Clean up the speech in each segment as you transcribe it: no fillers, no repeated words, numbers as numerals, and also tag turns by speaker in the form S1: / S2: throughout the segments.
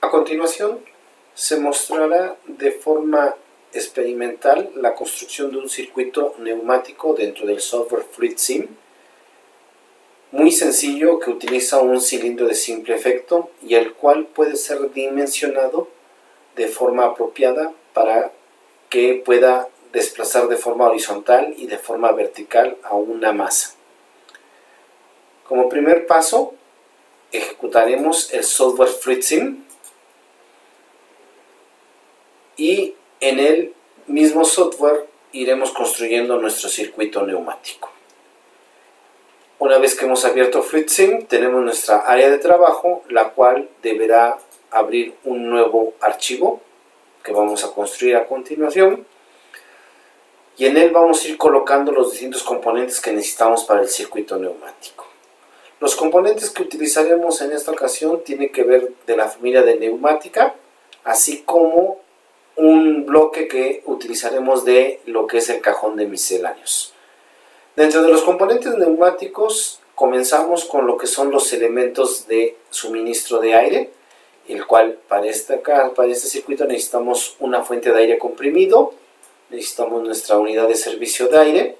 S1: A continuación, se mostrará de forma experimental la construcción de un circuito neumático dentro del software FluidSim, muy sencillo, que utiliza un cilindro de simple efecto y el cual puede ser dimensionado de forma apropiada para que pueda desplazar de forma horizontal y de forma vertical a una masa. Como primer paso, ejecutaremos el software FluidSim y en el mismo software iremos construyendo nuestro circuito neumático. Una vez que hemos abierto FluidSim, tenemos nuestra área de trabajo, la cual deberá abrir un nuevo archivo que vamos a construir a continuación, y en él vamos a ir colocando los distintos componentes que necesitamos para el circuito neumático. Los componentes que utilizaremos en esta ocasión tienen que ver de la familia de neumática, así como un bloque que utilizaremos de lo que es el cajón de misceláneos. Dentro de los componentes neumáticos comenzamos con lo que son los elementos de suministro de aire, el cual para este circuito necesitamos una fuente de aire comprimido, necesitamos nuestra unidad de servicio de aire,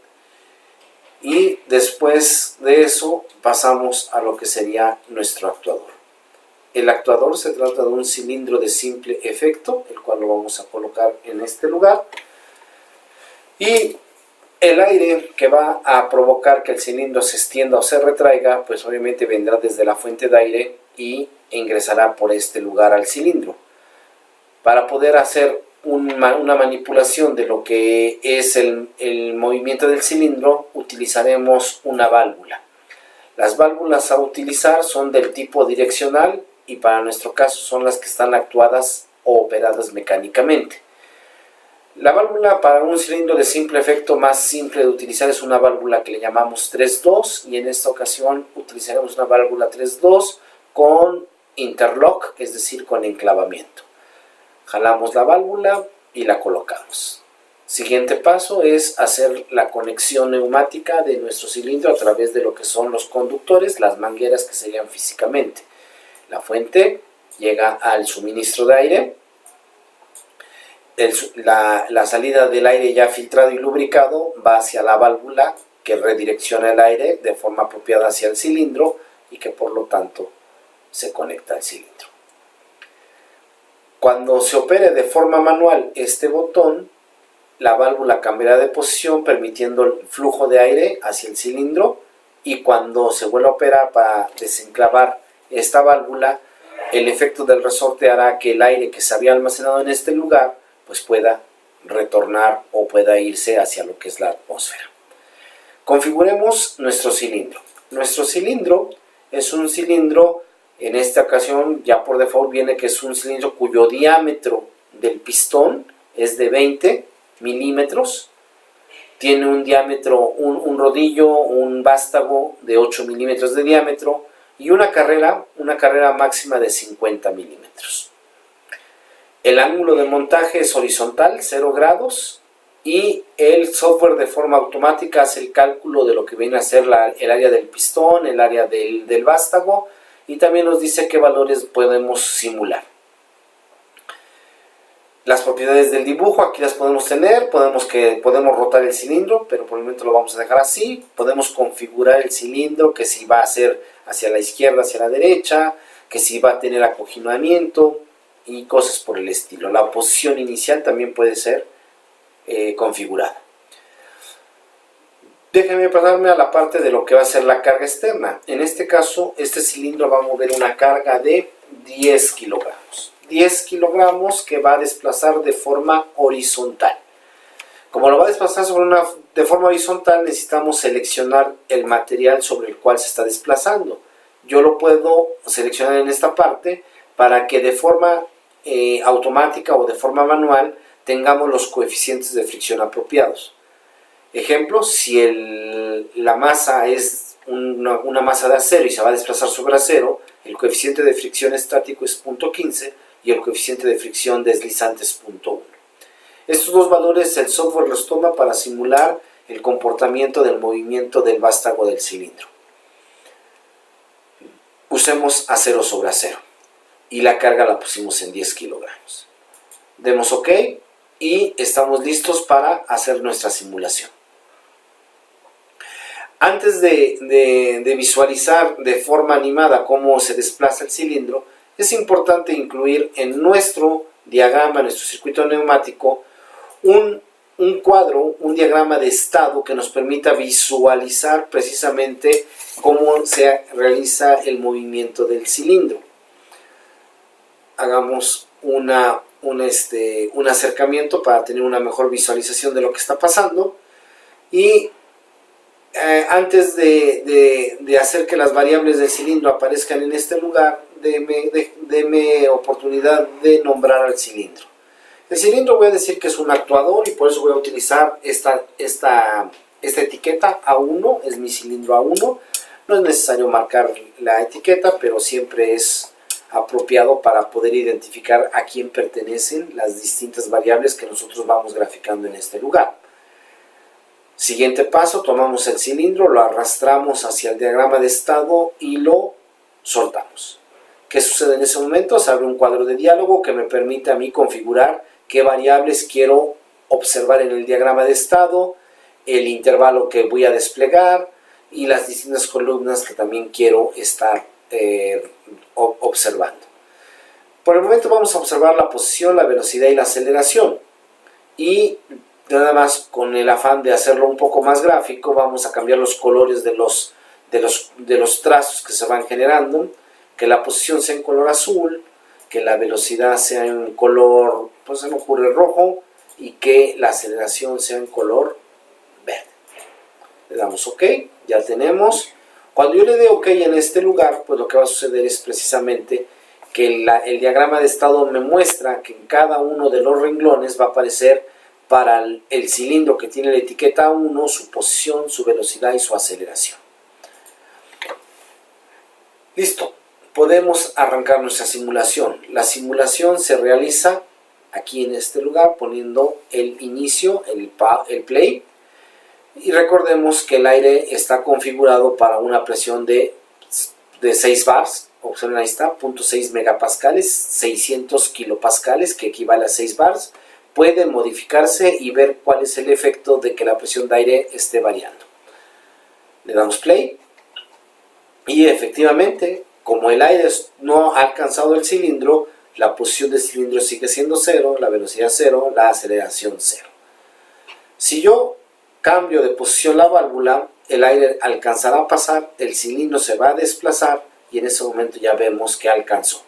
S1: y después de eso pasamos a lo que sería nuestro actuador. El actuador se trata de un cilindro de simple efecto, el cual lo vamos a colocar en este lugar, y el aire que va a provocar que el cilindro se extienda o se retraiga, pues obviamente vendrá desde la fuente de aire y ingresará por este lugar al cilindro. Para poder hacer una manipulación de lo que es el movimiento del cilindro, utilizaremos una válvula. Las válvulas a utilizar son del tipo direccional y para nuestro caso son las que están actuadas o operadas mecánicamente. La válvula para un cilindro de simple efecto más simple de utilizar es una válvula que le llamamos 3-2, y en esta ocasión utilizaremos una válvula 3-2 con interlock, es decir, con enclavamiento. Jalamos la válvula y la colocamos. Siguiente paso es hacer la conexión neumática de nuestro cilindro a través de lo que son los conductores, las mangueras que serían físicamente. La fuente llega al suministro de aire. La salida del aire ya filtrado y lubricado va hacia la válvula que redirecciona el aire de forma apropiada hacia el cilindro y que por lo tanto se conecta al cilindro. Cuando se opere de forma manual este botón, la válvula cambiará de posición permitiendo el flujo de aire hacia el cilindro, y cuando se vuelva a operar para desenclavar esta válvula, el efecto del resorte hará que el aire que se había almacenado en este lugar pues pueda retornar o pueda irse hacia lo que es la atmósfera. Configuremos nuestro cilindro. Nuestro cilindro es un cilindro, en esta ocasión ya por default viene que es un cilindro cuyo diámetro del pistón es de 20 milímetros, tiene un diámetro, un rodillo, un vástago de 8 milímetros de diámetro y una carrera máxima de 50 milímetros. El ángulo de montaje es horizontal, 0 grados, y el software de forma automática hace el cálculo de lo que viene a ser el área del pistón, el área del vástago, y también nos dice qué valores podemos simular. Las propiedades del dibujo aquí las podemos tener, podemos rotar el cilindro, pero por el momento lo vamos a dejar así. Podemos configurar el cilindro, que si va a ser hacia la izquierda, hacia la derecha, que si va a tener acoginamiento y cosas por el estilo. La posición inicial también puede ser configurada. Déjenme pasarme a la parte de lo que va a ser la carga externa. En este caso, este cilindro va a mover una carga de 10 kilogramos. 10 kilogramos que va a desplazar de forma horizontal. Como lo va a desplazar de forma horizontal, necesitamos seleccionar el material sobre el cual se está desplazando. Yo lo puedo seleccionar en esta parte para que de forma automática o de forma manual tengamos los coeficientes de fricción apropiados. Ejemplo, si la masa es una masa de acero y se va a desplazar sobre acero, el coeficiente de fricción estático es 0.15 y el coeficiente de fricción deslizante es 0.1. Estos dos valores el software los toma para simular el comportamiento del movimiento del vástago del cilindro. Usemos acero sobre acero. y la carga la pusimos en 10 kilogramos. Demos OK y estamos listos para hacer nuestra simulación. Antes de visualizar de forma animada cómo se desplaza el cilindro, es importante incluir en nuestro diagrama, en nuestro circuito neumático, un cuadro, un diagrama de estado que nos permita visualizar precisamente cómo se realiza el movimiento del cilindro. Hagamos un acercamiento para tener una mejor visualización de lo que está pasando. Y antes de hacer que las variables del cilindro aparezcan en este lugar, deme oportunidad de nombrar al cilindro. El cilindro voy a decir que es un actuador y por eso voy a utilizar esta etiqueta A1, es mi cilindro A1. No es necesario marcar la etiqueta, pero siempre es apropiado para poder identificar a quién pertenecen las distintas variables que nosotros vamos graficando en este lugar. Siguiente paso, tomamos el cilindro, lo arrastramos hacia el diagrama de estado y lo soltamos. ¿Qué sucede en ese momento? Se abre un cuadro de diálogo que me permite a mí configurar qué variables quiero observar en el diagrama de estado, el intervalo que voy a desplegar y las distintas columnas que también quiero estar observando. Por el momento vamos a observar la posición, la velocidad y la aceleración. Y nada más con el afán de hacerlo un poco más gráfico, vamos a cambiar los colores de los trazos que se van generando, que la posición sea en color azul, que la velocidad sea en color, pues se me ocurre rojo, y que la aceleración sea en color verde. Le damos OK, ya tenemos. Cuando yo le dé OK en este lugar, pues lo que va a suceder es precisamente que el diagrama de estado me muestra que en cada uno de los renglones va a aparecer para el cilindro que tiene la etiqueta 1, su posición, su velocidad y su aceleración. Listo, podemos arrancar nuestra simulación. La simulación se realiza aquí en este lugar poniendo el inicio, el play. Y recordemos que el aire está configurado para una presión de 6 bars. Observen, ahí está, 0.6 megapascales, 600 kilopascales, que equivale a 6 bars. Puede modificarse y ver cuál es el efecto de que la presión de aire esté variando. Le damos play. Y efectivamente, como el aire no ha alcanzado el cilindro, la posición del cilindro sigue siendo 0, la velocidad 0, la aceleración 0. Si yo cambio de posición la válvula, el aire alcanzará a pasar, el cilindro se va a desplazar y en ese momento ya vemos que alcanzó.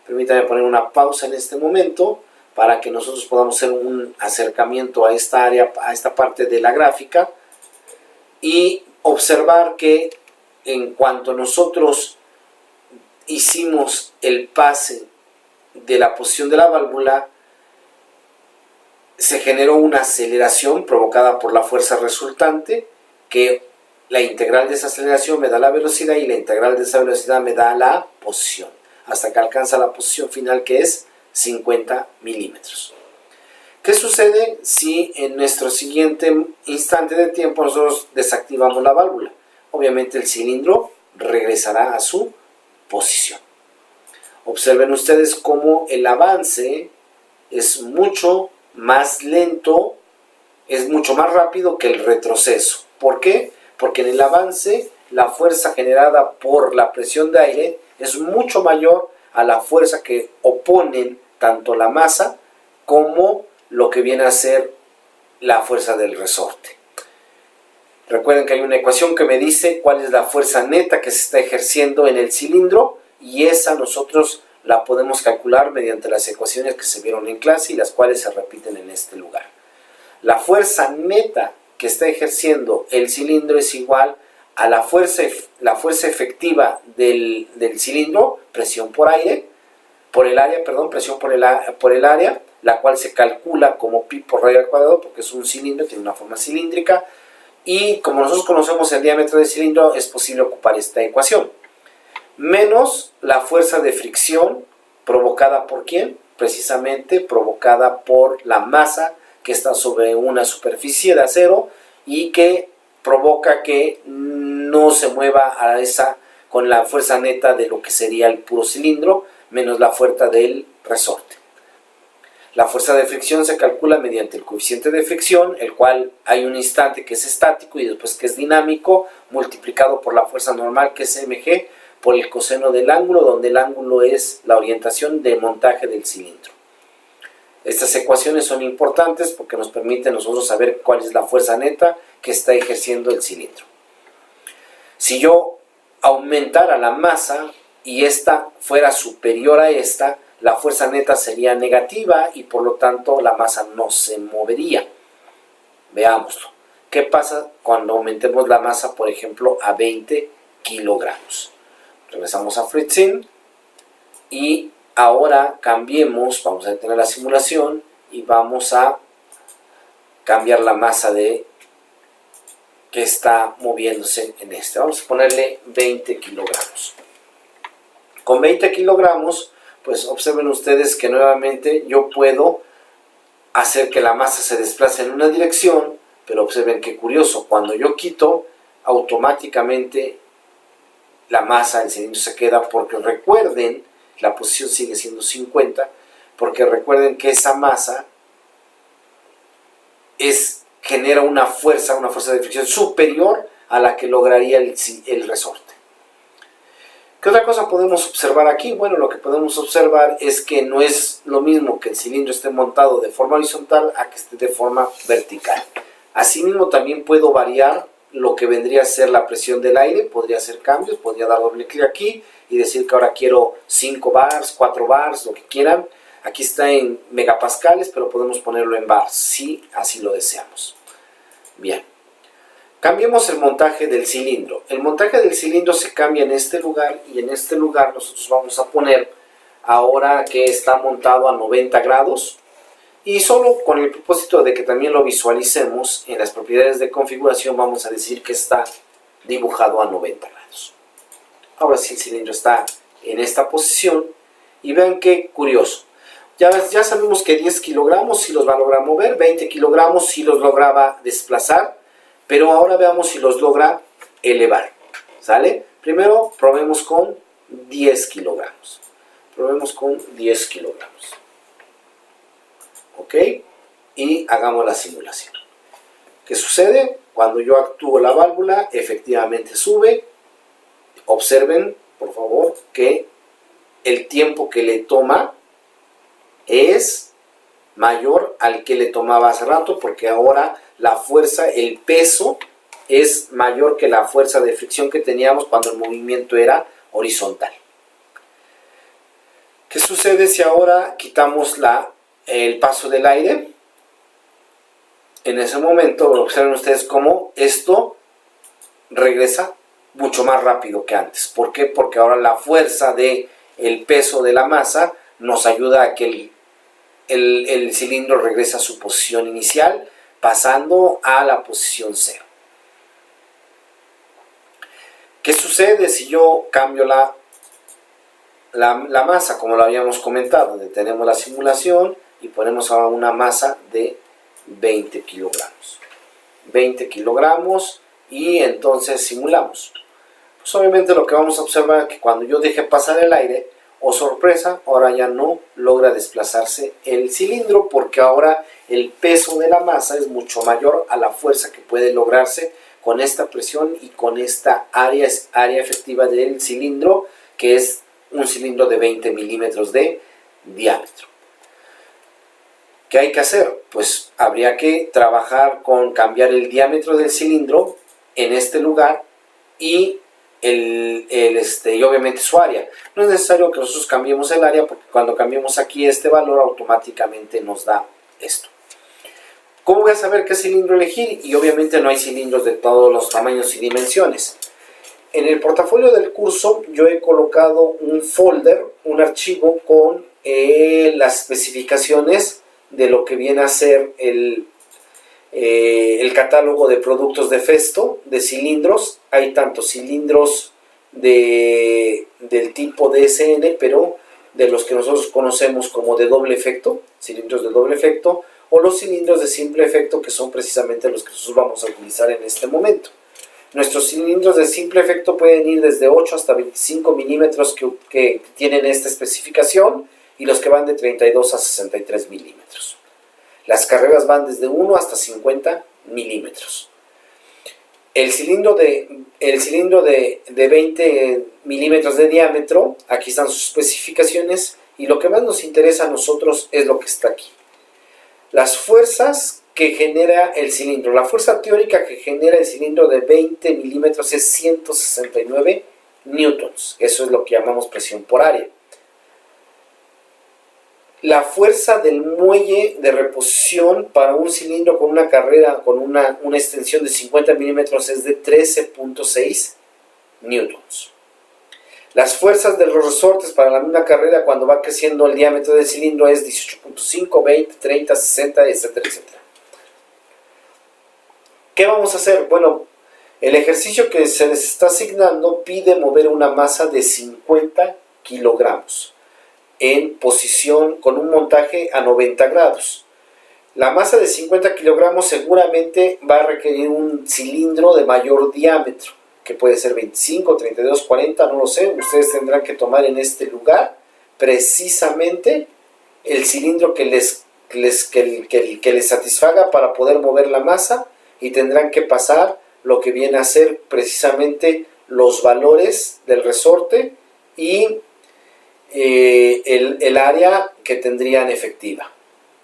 S1: Permítame poner una pausa en este momento para que nosotros podamos hacer un acercamiento a esta área, a esta parte de la gráfica y observar que en cuanto nosotros hicimos el pase de la posición de la válvula, se generó una aceleración provocada por la fuerza resultante, que la integral de esa aceleración me da la velocidad y la integral de esa velocidad me da la posición, hasta que alcanza la posición final, que es 50 milímetros. ¿Qué sucede si en nuestro siguiente instante de tiempo nosotros desactivamos la válvula? Obviamente el cilindro regresará a su posición. Observen ustedes cómo el avance es mucho más lento, es mucho más rápido que el retroceso. ¿Por qué? Porque en el avance la fuerza generada por la presión de aire es mucho mayor a la fuerza que oponen tanto la masa como lo que viene a ser la fuerza del resorte. Recuerden que hay una ecuación que me dice cuál es la fuerza neta que se está ejerciendo en el cilindro, y esa nosotros la podemos calcular mediante las ecuaciones que se vieron en clase y las cuales se repiten en este lugar. La fuerza neta que está ejerciendo el cilindro es igual a la fuerza efectiva del cilindro, presión por aire, presión por el área, la cual se calcula como pi por radio al cuadrado, porque es un cilindro, tiene una forma cilíndrica, y como nosotros conocemos el diámetro del cilindro, es posible ocupar esta ecuación, menos la fuerza de fricción provocada por ¿quién? Precisamente provocada por la masa que está sobre una superficie de acero y que provoca que no se mueva con la fuerza neta de lo que sería el puro cilindro, menos la fuerza del resorte. La fuerza de fricción se calcula mediante el coeficiente de fricción, el cual hay un instante que es estático y después que es dinámico, multiplicado por la fuerza normal que es mg, por el coseno del ángulo, donde el ángulo es la orientación de montaje del cilindro. Estas ecuaciones son importantes porque nos permiten nosotros saber cuál es la fuerza neta que está ejerciendo el cilindro. Si yo aumentara la masa y esta fuera superior a esta, la fuerza neta sería negativa y por lo tanto la masa no se movería. Veámoslo. ¿Qué pasa cuando aumentemos la masa, por ejemplo, a 20 kilogramos? Regresamos a FluidSim y ahora cambiemos, vamos a detener la simulación y vamos a cambiar la masa que está moviéndose en este. Vamos a ponerle 20 kilogramos. Con 20 kilogramos, pues observen ustedes que nuevamente yo puedo hacer que la masa se desplace en una dirección, pero observen qué curioso, cuando yo quito, automáticamente la masa del cilindro se queda, porque recuerden, la posición sigue siendo 50, porque recuerden que esa masa genera una fuerza de fricción superior a la que lograría el resorte. ¿Qué otra cosa podemos observar aquí? Bueno, lo que podemos observar es que no es lo mismo que el cilindro esté montado de forma horizontal a que esté de forma vertical. Asimismo, también puedo variar lo que vendría a ser la presión del aire, podría hacer cambios, podría dar doble clic aquí y decir que ahora quiero 5 bars, 4 bars, lo que quieran. Aquí está en megapascales, pero podemos ponerlo en bars, si así lo deseamos. Bien. Cambiemos el montaje del cilindro. El montaje del cilindro se cambia en este lugar y en este lugar nosotros vamos a poner, ahora que está montado a 90 grados, y solo con el propósito de que también lo visualicemos, en las propiedades de configuración vamos a decir que está dibujado a 90 grados. Ahora sí el cilindro está en esta posición y vean qué curioso. Ya sabemos que 10 kilogramos sí los va a lograr mover, 20 kilogramos sí los lograba desplazar, pero ahora veamos si los logra elevar. ¿Sale? Primero probemos con 10 kilogramos. Probemos con 10 kilogramos. ¿Ok? Y hagamos la simulación. ¿Qué sucede? Cuando yo actúo la válvula, efectivamente sube. Observen, por favor, que el tiempo que le toma es mayor al que le tomaba hace rato, porque ahora la fuerza, el peso es mayor que la fuerza de fricción que teníamos cuando el movimiento era horizontal. ¿Qué sucede si ahora quitamos el paso del aire? En ese momento observen ustedes cómo esto regresa mucho más rápido que antes. ¿Por qué? Porque ahora la fuerza del peso de la masa nos ayuda a que el cilindro regrese a su posición inicial, pasando a la posición 0. ¿Qué sucede si yo cambio la masa? Como lo habíamos comentado, detenemos la simulación y ponemos ahora una masa de 20 kilogramos. 20 kilogramos y entonces simulamos. Pues obviamente lo que vamos a observar es que cuando yo deje pasar el aire, oh sorpresa, ahora ya no logra desplazarse el cilindro, porque ahora el peso de la masa es mucho mayor a la fuerza que puede lograrse con esta presión y con esta área efectiva del cilindro, que es un cilindro de 20 milímetros de diámetro. ¿Qué hay que hacer? Pues habría que trabajar con cambiar el diámetro del cilindro en este lugar y obviamente su área. No es necesario que nosotros cambiemos el área, porque cuando cambiemos aquí este valor automáticamente nos da esto. ¿Cómo voy a saber qué cilindro elegir? Y obviamente no hay cilindros de todos los tamaños y dimensiones. En el portafolio del curso yo he colocado un folder, un archivo con las especificaciones de lo que viene a ser el catálogo de productos de Festo, de cilindros. Hay tanto cilindros del tipo DSN, pero de los que nosotros conocemos como de doble efecto, cilindros de doble efecto, o los cilindros de simple efecto, que son precisamente los que nosotros vamos a utilizar en este momento. Nuestros cilindros de simple efecto pueden ir desde 8 hasta 25 milímetros que tienen esta especificación, y los que van de 32 a 63 milímetros. Las carreras van desde 1 hasta 50 milímetros. El cilindro de 20 milímetros de diámetro, aquí están sus especificaciones, y lo que más nos interesa a nosotros es lo que está aquí. Las fuerzas que genera el cilindro. La fuerza teórica que genera el cilindro de 20 milímetros es 169 newtons. Eso es lo que llamamos presión por área. La fuerza del muelle de reposición para un cilindro con una carrera, con una extensión de 50 milímetros es de 13.6 newtons. Las fuerzas de los resortes para la misma carrera cuando va creciendo el diámetro del cilindro es 18.5, 20, 30, 60, etcétera, etcétera. ¿Qué vamos a hacer? Bueno, el ejercicio que se les está asignando pide mover una masa de 50 kilogramos en posición con un montaje a 90 grados. La masa de 50 kilogramos seguramente va a requerir un cilindro de mayor diámetro, que puede ser 25, 32, 40, no lo sé. Ustedes tendrán que tomar en este lugar precisamente el cilindro que les satisfaga para poder mover la masa, y tendrán que pasar lo que viene a ser precisamente los valores del resorte y el área que tendrían efectiva.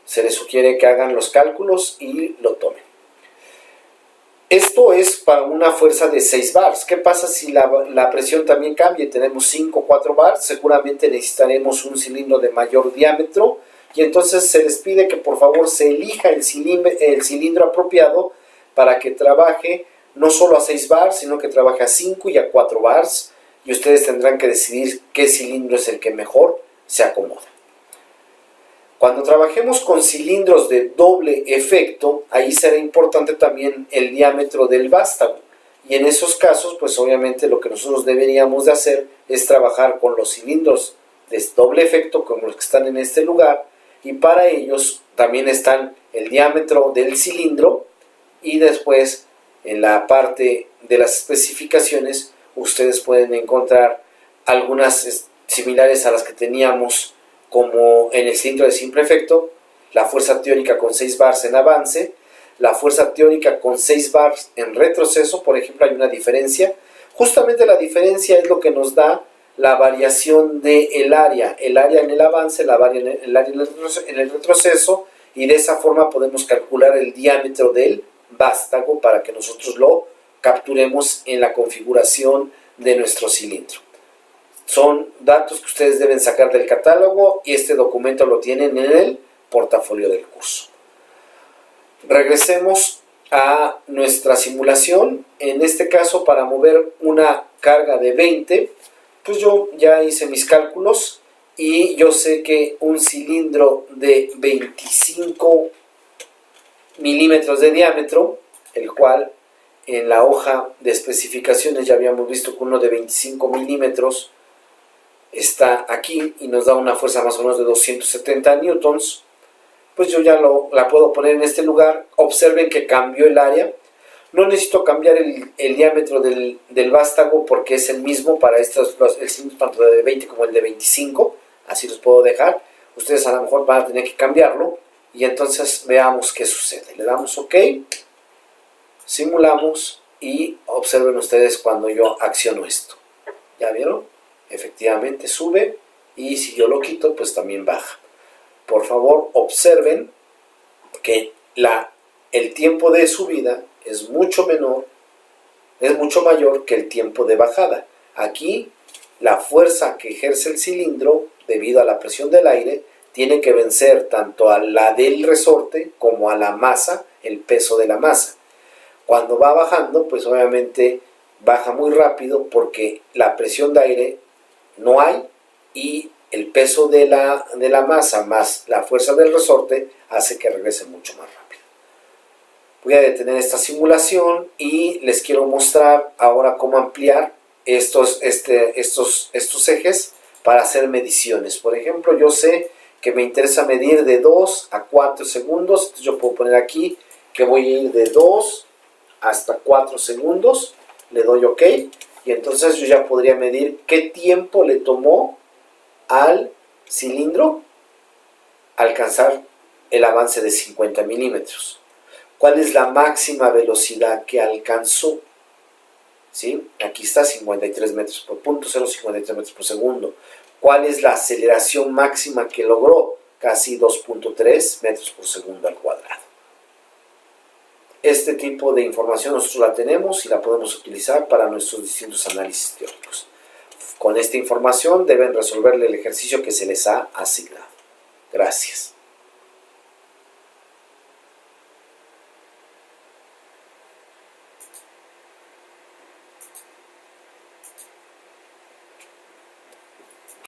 S1: Se les sugiere que hagan los cálculos y lo tomen. Esto es para una fuerza de 6 bars. ¿Qué pasa si la presión también cambia y tenemos 5 o 4 bars? Seguramente necesitaremos un cilindro de mayor diámetro, y entonces se les pide que por favor se elija el cilindro apropiado para que trabaje no solo a 6 bars, sino que trabaje a 5 y a 4 bars, y ustedes tendrán que decidir qué cilindro es el que mejor se acomoda. Cuando trabajemos con cilindros de doble efecto, ahí será importante también el diámetro del vástago, y en esos casos, pues obviamente lo que nosotros deberíamos de hacer es trabajar con los cilindros de doble efecto, como los que están en este lugar, y para ellos también están el diámetro del cilindro, y después en la parte de las especificaciones ustedes pueden encontrar algunas similares a las que teníamos, como en el cilindro de simple efecto, la fuerza teórica con 6 bars en avance, la fuerza teórica con 6 bars en retroceso. Por ejemplo, hay una diferencia. Justamente la diferencia es lo que nos da la variación del área en el avance, el área en el retroceso, y de esa forma podemos calcular el diámetro del vástago para que nosotros lo capturemos en la configuración de nuestro cilindro. Son datos que ustedes deben sacar del catálogo, y este documento lo tienen en el portafolio del curso. Regresemos a nuestra simulación. En este caso, para mover una carga de 20, pues yo ya hice mis cálculos y yo sé que un cilindro de 25 milímetros de diámetro, el cual en la hoja de especificaciones ya habíamos visto que uno de 25 milímetros está aquí y nos da una fuerza más o menos de 270 newtons, pues yo ya la puedo poner en este lugar. Observen que cambió el área. No necesito cambiar el diámetro del vástago porque es el mismo para el cilindro tanto de 20 como el de 25, así los puedo dejar. Ustedes a lo mejor van a tener que cambiarlo, y entonces veamos qué sucede. Le damos OK, simulamos, y observen ustedes cuando yo acciono esto. ¿Ya vieron? Efectivamente sube, y si yo lo quito, pues también baja. Por favor, observen que el tiempo de subida es mucho mayor que el tiempo de bajada. Aquí la fuerza que ejerce el cilindro debido a la presión del aire tiene que vencer tanto a la del resorte como a la masa, el peso de la masa. Cuando va bajando, pues obviamente baja muy rápido porque la presión de aire no hay, y el peso de la masa más la fuerza del resorte hace que regrese mucho más rápido. Voy a detener esta simulación y les quiero mostrar ahora cómo ampliar estos ejes para hacer mediciones. Por ejemplo, yo sé que me interesa medir de 2 a 4 segundos. Entonces yo puedo poner aquí que voy a ir de 2 hasta 4 segundos. le doy OK, y entonces yo ya podría medir qué tiempo le tomó al cilindro alcanzar el avance de 50 milímetros. ¿Cuál es la máxima velocidad que alcanzó? ¿Sí? Aquí está 53 metros por punto, 0,53 metros por segundo. ¿Cuál es la aceleración máxima que logró? Casi 2,3 metros por segundo al cuadrado. Este tipo de información nosotros la tenemos y la podemos utilizar para nuestros distintos análisis teóricos. Con esta información deben resolverle el ejercicio que se les ha asignado. Gracias.